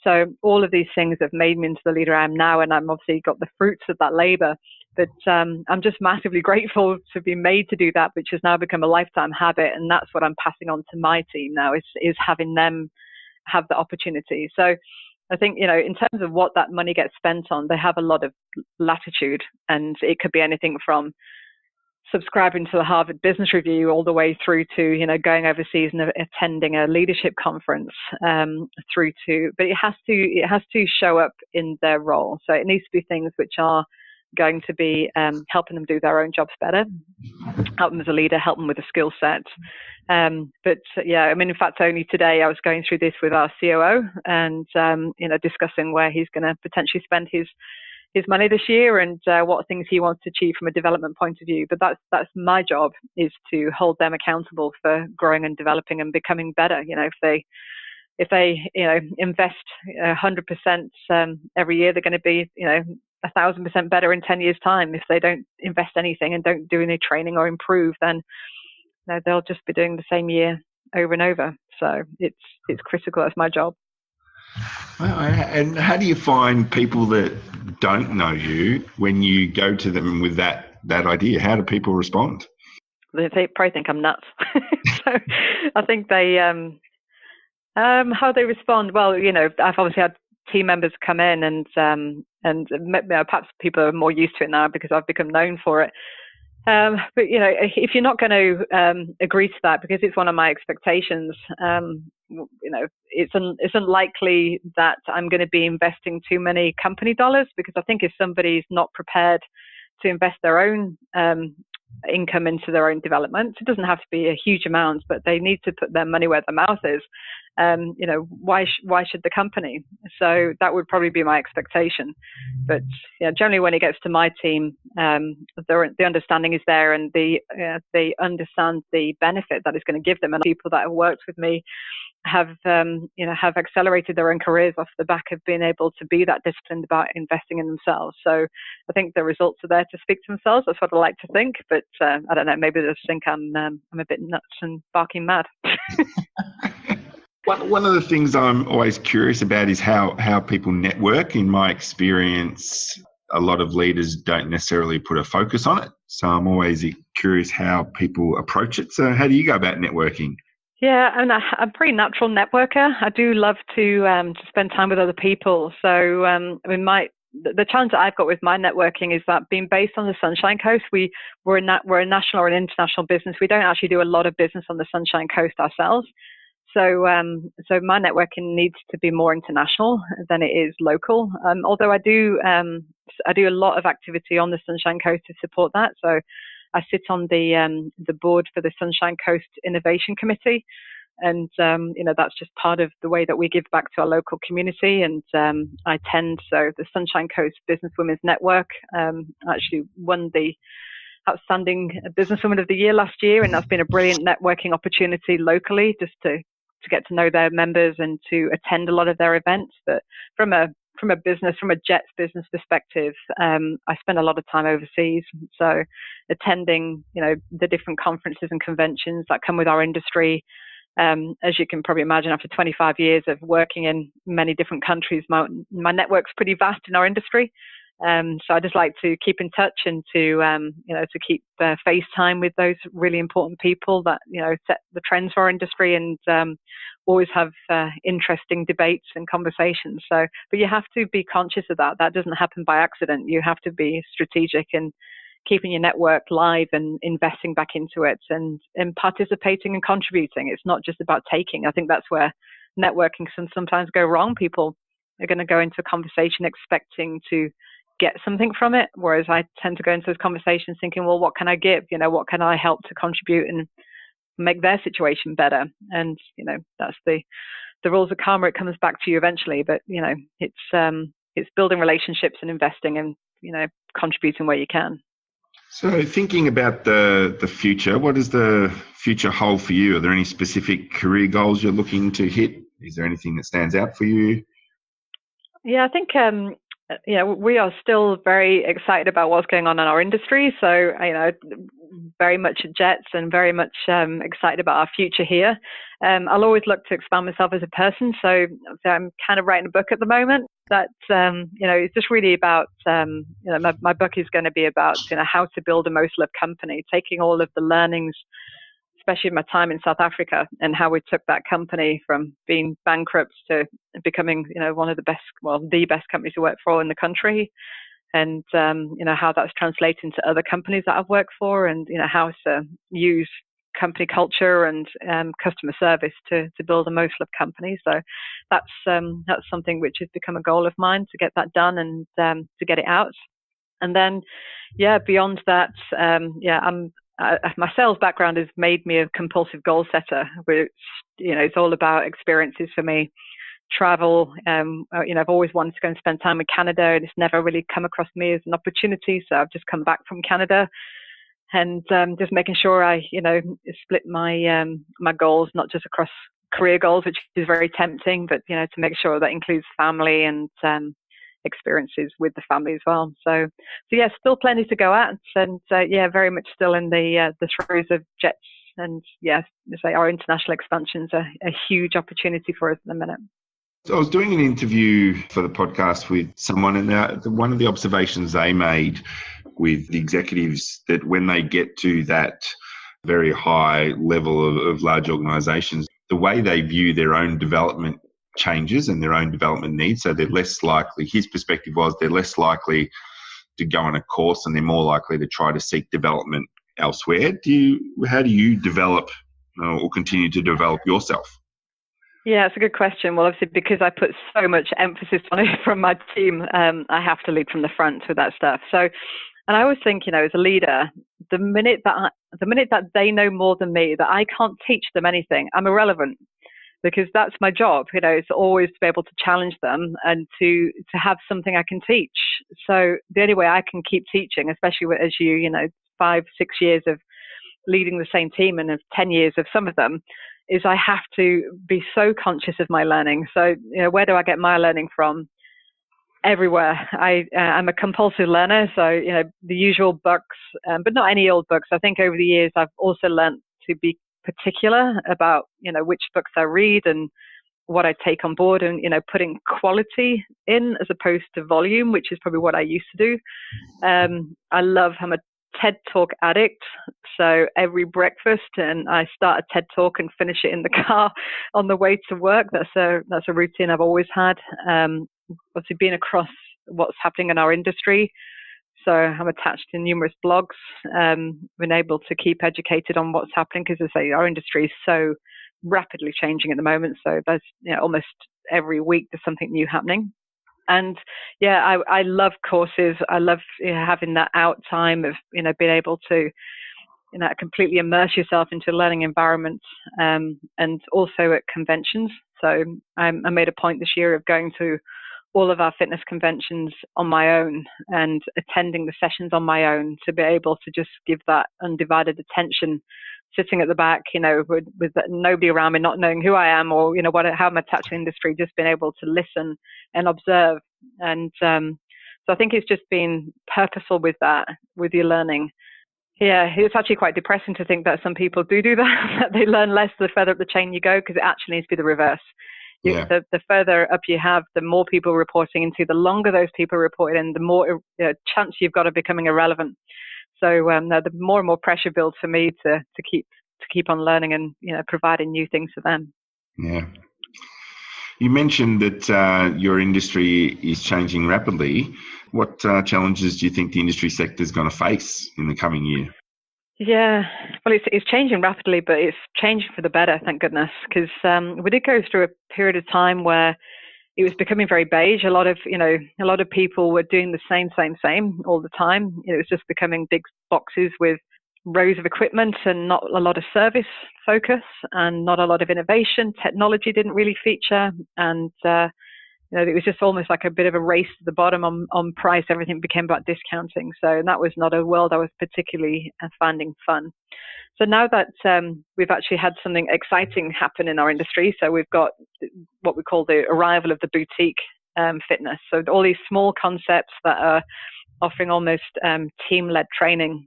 So all of these things have made me into the leader I am now, and I'm obviously got the fruits of that labor. But I'm just massively grateful to be made to do that, which has now become a lifetime habit. And that's what I'm passing on to my team now is having them have the opportunity. So I think, in terms of what that money gets spent on, they have a lot of latitude, and it could be anything from subscribing to the Harvard Business Review all the way through to, going overseas and attending a leadership conference, but it has to show up in their role. So it needs to be things which are going to be helping them do their own jobs better, help them as a leader, help them with a skill set. But yeah, in fact, only today I was going through this with our COO and, discussing where he's going to potentially spend his money this year and what things he wants to achieve from a development point of view. But that's my job, is to hold them accountable for growing and developing and becoming better. If they invest 100% every year, they're going to be 1,000% better in 10 years' time. If they don't invest anything and don't do any training or improve, then they'll just be doing the same year over and over. So it's critical. That's my job. And how do you find people that don't know you when you go to them with that idea? How do people respond? They probably think I'm nuts. So I think they how they respond. Well, I've obviously had team members come in and perhaps people are more used to it now because I've become known for it. But if you're not going to agree to that because it's one of my expectations, it's unlikely that I'm going to be investing too many company dollars, because I think if somebody's not prepared to invest their own income into their own development. It doesn't have to be a huge amount, but they need to put their money where their mouth is. Why should the company? So that would probably be my expectation. But generally when it gets to my team, the understanding is there, and they understand the benefit that it's going to give them. And people that have worked with me have accelerated their own careers off the back of being able to be that disciplined about investing in themselves. So I think the results are there to speak to themselves. That's what I like to think. But I don't know. Maybe they just think I'm a bit nuts and barking mad. One of the things I'm always curious about is how people network. In my experience, a lot of leaders don't necessarily put a focus on it. So I'm always curious how people approach it. So how do you go about networking? Yeah, I'm a pretty natural networker. I do love to spend time with other people. So the challenge that I've got with my networking is that being based on the Sunshine Coast, we're a national or an international business. We don't actually do a lot of business on the Sunshine Coast ourselves. So my networking needs to be more international than it is local. Although I do a lot of activity on the Sunshine Coast to support that. So I sit on the board for the Sunshine Coast Innovation Committee, and that's just part of the way that we give back to our local community. And I attend the Sunshine Coast Business Women's Network. Actually won the Outstanding Businesswoman of the Year last year, and that's been a brilliant networking opportunity locally, just to get to know their members and to attend a lot of their events. But from a Jets business perspective, I spend a lot of time overseas. So attending, the different conferences and conventions that come with our industry. As you can probably imagine, after 25 years of working in many different countries, my network's pretty vast in our industry. So I just like to keep in touch and to keep FaceTime with those really important people that, set the trends for our industry, and always have interesting debates and conversations. So, but you have to be conscious of that. That doesn't happen by accident. You have to be strategic in keeping your network live and investing back into it, and participating and contributing. It's not just about taking. I think that's where networking can sometimes go wrong. People are going to go into a conversation expecting to get something from it, whereas I tend to go into those conversations thinking, well, what can I give? What can I help to contribute and make their situation better? And that's the rules of karma. It comes back to you eventually, but it's building relationships and investing and contributing where you can. So thinking about the future, what does the future hold for you? Are there any specific career goals you're looking to hit? Is there anything that stands out for you? Yeah, I think we are still very excited about what's going on in our industry. So, very much at Jets and very much excited about our future here. I'll always look to expand myself as a person. So I'm kind of writing a book at the moment that, it's just really about, my book is going to be about, how to build a most loved company, taking all of the learnings, especially my time in South Africa, and how we took that company from being bankrupt to becoming, one of the best companies to work for in the country, and how that's translating to other companies that I've worked for, and how to use company culture and customer service to build a most loved company. So that's something which has become a goal of mine, to get that done and to get it out. And then, beyond that, my sales background has made me a compulsive goal setter, which, it's all about experiences for me. Travel, I've always wanted to go and spend time in Canada, and it's never really come across me as an opportunity. So I've just come back from Canada, and just making sure I, split my my goals, not just across career goals, which is very tempting, but, to make sure that includes family and experiences with the family as well. So still plenty to go at, and very much still in the throes of Jets, and our international expansion's a huge opportunity for us at the minute. So I was doing an interview for the podcast with someone, and one of the observations they made with the executives, that when they get to that very high level of large organisations, the way they view their own development changes and their own development needs. So they're less likely, his perspective was, they're less likely to go on a course, and they're more likely to try to seek development elsewhere. How do you develop or continue to develop yourself? Yeah, it's a good question. Well, obviously, because I put so much emphasis on it from my team, I have to lead from the front with that stuff. So, and I always think, as a leader, the minute that they know more than me, that I can't teach them anything, I'm irrelevant, because that's my job. It's always to be able to challenge them and to have something I can teach. So the only way I can keep teaching, especially as 5-6 years of leading the same team and of 10 years of some of them, is I have to be so conscious of my learning. So, where do I get my learning from? Everywhere. I'm a compulsive learner. So, the usual books, but not any old books. I think over the years, I've also learned to be particular about, which books I read and what I take on board, and, putting quality in as opposed to volume, which is probably what I used to do. I'm a TED Talk addict. So every breakfast, and I start a TED Talk and finish it in the car on the way to work. That's a routine I've always had. Obviously being across what's happening in our industry. So I'm attached to numerous blogs, been able to keep educated on what's happening, because as I say, our industry is so rapidly changing at the moment. So there's almost every week there's something new happening. And I love courses. I love having that out time of being able to completely immerse yourself into a learning environment, and also at conventions. So I made a point this year of going to all of our fitness conventions on my own and attending the sessions on my own, to be able to just give that undivided attention, sitting at the back, with nobody around me, not knowing who I am or, how I'm attached to the industry, just being able to listen and observe. And so I think it's just been purposeful with that, with your learning. Yeah, it's actually quite depressing to think that some people do that, that they learn less the further up the chain you go, because it actually needs to be the reverse. Yeah. The further up you have, the more people reporting into, the longer those people report in, the more chance you've got of becoming irrelevant. So the more and more pressure builds for me to keep on learning and providing new things for them. Yeah. You mentioned that your industry is changing rapidly. What challenges do you think the industry sector is going to face in the coming year? Yeah, well, it's changing rapidly, but it's changing for the better, thank goodness, because we did go through a period of time where it was becoming very beige. A lot of people were doing the same all the time. It was just becoming big boxes with rows of equipment and not a lot of service focus and not a lot of innovation. Technology didn't really feature, and it was just almost like a bit of a race to the bottom on price. Everything became about discounting. So that was not a world I was particularly finding fun. So now that we've actually had something exciting happen in our industry, so we've got what we call the arrival of the boutique fitness. So all these small concepts that are offering almost team-led training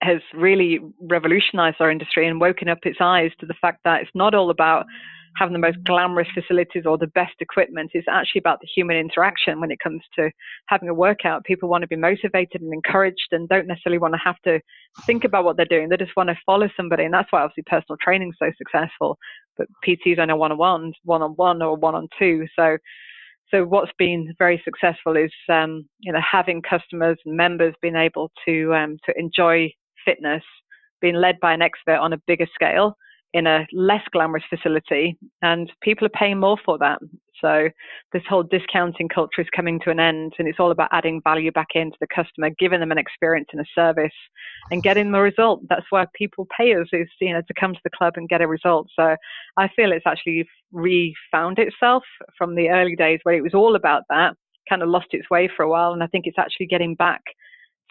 has really revolutionized our industry and woken up its eyes to the fact that it's not all about having the most glamorous facilities or the best equipment. It's actually about the human interaction when it comes to having a workout. People want to be motivated and encouraged and don't necessarily want to have to think about what they're doing. They just want to follow somebody. And that's why obviously personal training is so successful. But PTs only one-on-one or one-on-two. So what's been very successful is, having customers and members being able to enjoy fitness, being led by an expert on a bigger scale in a less glamorous facility, and people are paying more for that. So this whole discounting culture is coming to an end, and it's all about adding value back into the customer, giving them an experience and a service and getting the result. That's why people pay us, is to come to the club and get a result. So I feel it's actually refound itself from the early days where it was all about that, kind of lost its way for a while, and I think it's actually getting back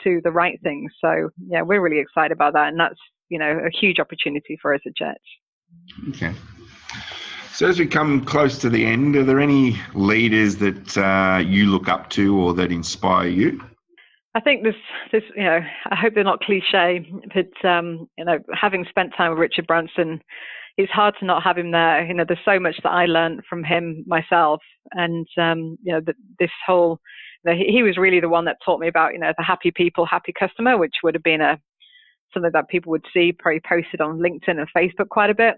to the right things. So yeah, we're really excited about that, and that's a huge opportunity for us at Jets. Okay. So as we come close to the end, are there any leaders that you look up to or that inspire you? I think this, I hope they're not cliche, but having spent time with Richard Branson, it's hard to not have him there. There's so much that I learned from him myself, and this whole, he was really the one that taught me about the happy people, happy customer, which would have been something that people would see probably posted on LinkedIn and Facebook quite a bit.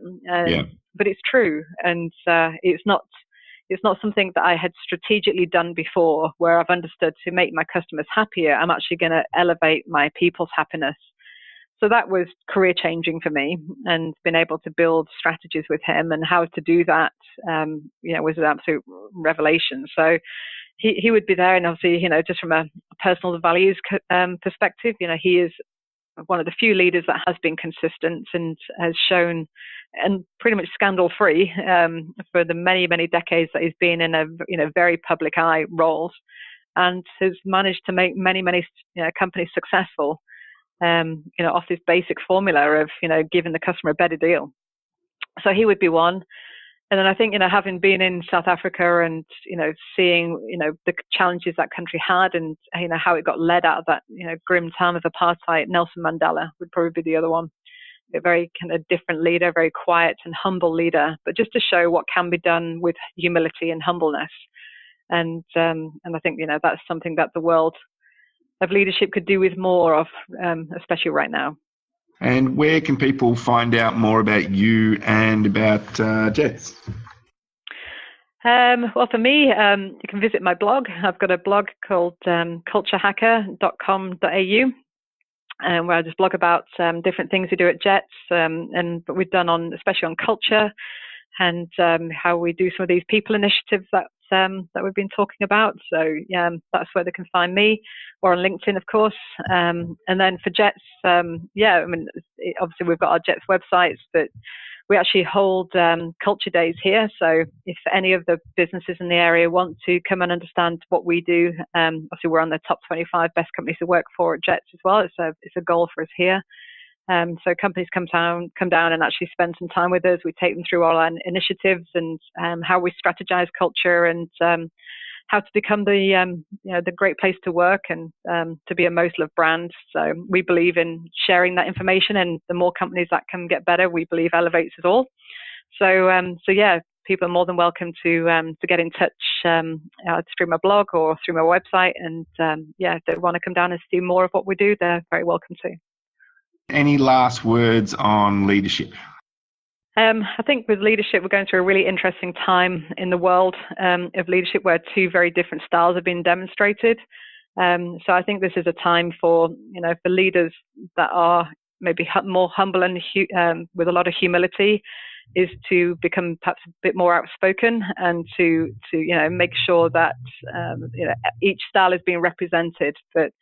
But it's true. And it's not something that I had strategically done before, where I've understood to make my customers happier, I'm actually going to elevate my people's happiness. So that was career changing for me, and being able to build strategies with him and how to do that, was an absolute revelation. So he would be there, and obviously, just from a personal values perspective, he is one of the few leaders that has been consistent and has shown, and pretty much scandal-free for the many, many decades that he's been in a very public eye roles, and has managed to make many, many companies successful. Off this basic formula of giving the customer a better deal. So he would be one. And then I think having been in South Africa and seeing the challenges that country had, and how it got led out of that grim time of apartheid, Nelson Mandela would probably be the other one. A very kind of different leader, very quiet and humble leader, but just to show what can be done with humility and humbleness. And I think that's something that the world of leadership could do with more of, especially right now. And where can people find out more about you and about Jets? Well, for me, you can visit my blog. I've got a blog called culturehacker.com.au, where I just blog about different things we do at Jets, and what we've done especially on culture, and how we do some of these people initiatives that we've been talking about. So that's where they can find me, or on LinkedIn, of course. And then for Jets, obviously we've got our Jets websites, but we actually hold culture days here. So if any of the businesses in the area want to come and understand what we do, obviously we're on the top 25 best companies to work for at Jets as well. It's a goal for us here. So companies come down and actually spend some time with us. We take them through all our initiatives and how we strategize culture, and how to become the great place to work, and to be a most loved brand. So we believe in sharing that information, and the more companies that can get better, we believe elevates us all. So people are more than welcome to get in touch through my blog or through my website. And if they want to come down and see more of what we do, they're very welcome to. Any last words on leadership? I think with leadership, we're going through a really interesting time in the world of leadership, where two very different styles have been demonstrated. So I think this is a time for leaders that are maybe more humble and with a lot of humility, is to become perhaps a bit more outspoken, and to make sure that each style is being represented. But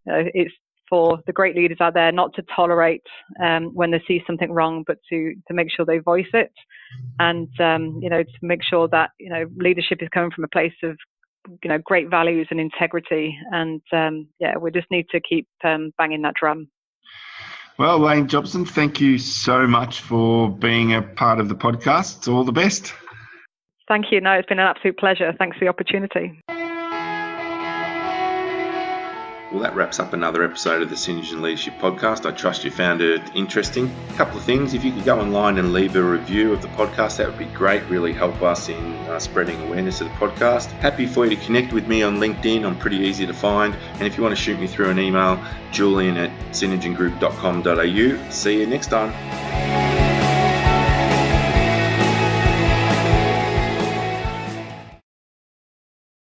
it's for the great leaders out there not to tolerate when they see something wrong, but to make sure they voice it, and to make sure that leadership is coming from a place of great values and integrity. And we just need to keep banging that drum. Well, Elaine Jobson, thank you so much for being a part of the podcast. All the best. Thank you. No, it's been an absolute pleasure. Thanks for the opportunity. Well, that wraps up another episode of the Synergen Leadership Podcast. I trust you found it interesting. A couple of things. If you could go online and leave a review of the podcast, that would be great. Really help us in spreading awareness of the podcast. Happy for you to connect with me on LinkedIn. I'm pretty easy to find. And if you want to shoot me through an email, Julian@synergengroup.com.au. See you next time.